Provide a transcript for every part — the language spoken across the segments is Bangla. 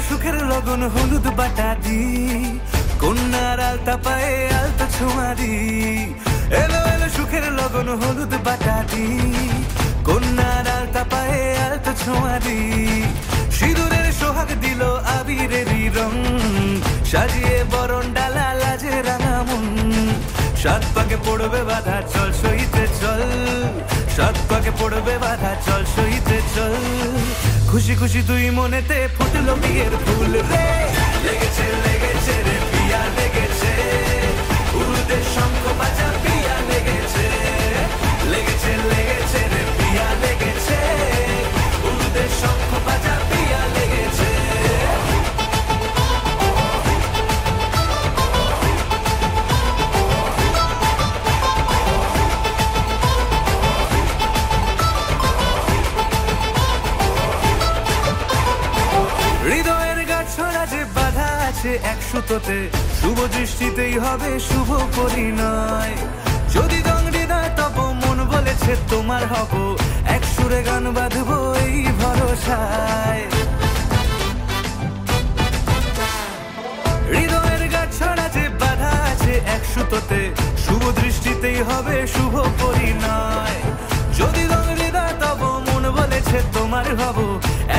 সুখের লগন হলুদ বাটা দি, কন্যার আলতা পায়ে আলতা ছোঁয়া দি। এলো এলো সুখের লগন হলুদ বাটা দি, কন্যার আলতা পায়ে আলতা ছোঁয়া দি। সিঁদুরের সোহাগ দিল আবিরেরই রং, সাজিয়ে বরণ ডালা লাজে রাঙা মন। সাত পাকে পড়বে বাধা চল সইতে চল, সাত পাকে পড়বে বাধা চল সইতে চল। খুশি খুশি তুই মনেতে ফুটলো বিয়ের ফুল রে, লেগেছে লেগেছে রে পিয়া লেগেছে, উরুতে শঙ্খ বাজা পিয়া লেগেছে, লেগেছে লেগেছে রে পিয়া লেগেছে, উরুতে শঙ্খ বাজা পিয়া লেগেছে। হৃদয়ের গাছড়া যে বাধা আছে এক সুতোতে, শুভ দৃষ্টিতেই হবে শুভ পরিণয়। যদি দংড়ি দেয় তব মন বলেছে তোমার হব, এক সুরে গান বাঁধবো এই ভরসায়। হৃদয়ের গাছড়া যে বাধা আছে এক সুতোতে, শুভ দৃষ্টিতেই হবে শুভ পরিণয়। যদি দংড়ি দেয় তব মন বলেছে তোমার হব,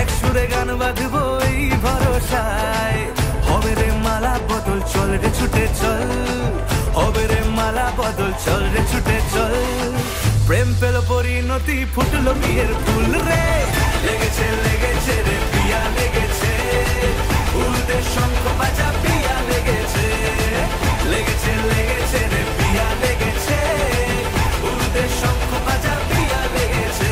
এক সুরে গান বাঁধবো এই ভরসায়। হবে রে মালা বদল চল রে ছুটে চল, হবে রে মালা বদল চল রে ছুটে চল। প্রেম পেল পরিণতি ফুটলো বিয়ের ফুল রে, লেগেছে লেগেছে রে পিয়া লেগেছে, উরুতে শঙ্খ বাজা পিয়া লেগেছে, লেগেছে লেগেছে রে পিয়া লেগেছে, উরুতে শঙ্খ বাজা পিয়া লেগেছে।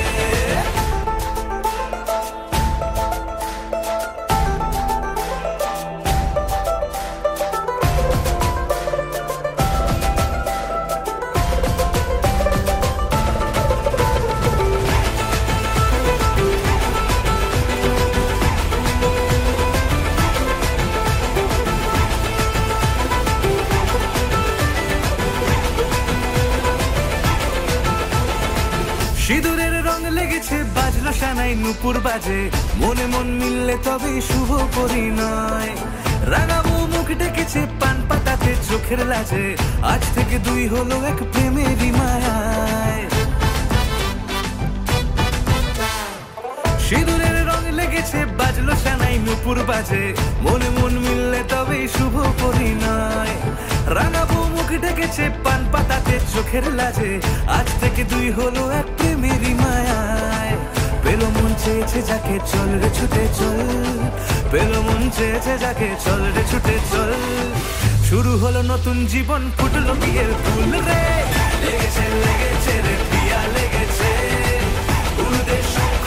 সিঁদুরের রং লেগেছে বাজলো সানাই নুপুর বাজে, মনে মন মিললে তবে শুভ পরিণয়। রাঙাবো মুখ ডেকেছে পান পাতাতে চোখের লাজে, আজ থেকে দুই হলো এক প্রেমেরই মায়ায়। সিঁদুরের রং লেগেছে বাজলো সানাই নুপুর বাজে, মনে মন মিললে তবে শুভ পরিণয়। রাঙাবো মুখ ডেকেছে পান পাতাতে চোখের লাজে, আজ থেকে দুই হলো এক প্রেমেরই মায়ায়। পেলো মন চেয়েছে যাকে চল রে ছুটে চল, পেলো মন চেয়েছে যাকে চল রে ছুটে চল। শুরু হলো নতুন জীবন ফুটলো বিয়ের ফুল রে, লেগেছে লেগেছে রে পিয়া লেগেছে, উরুতে শঙ্খ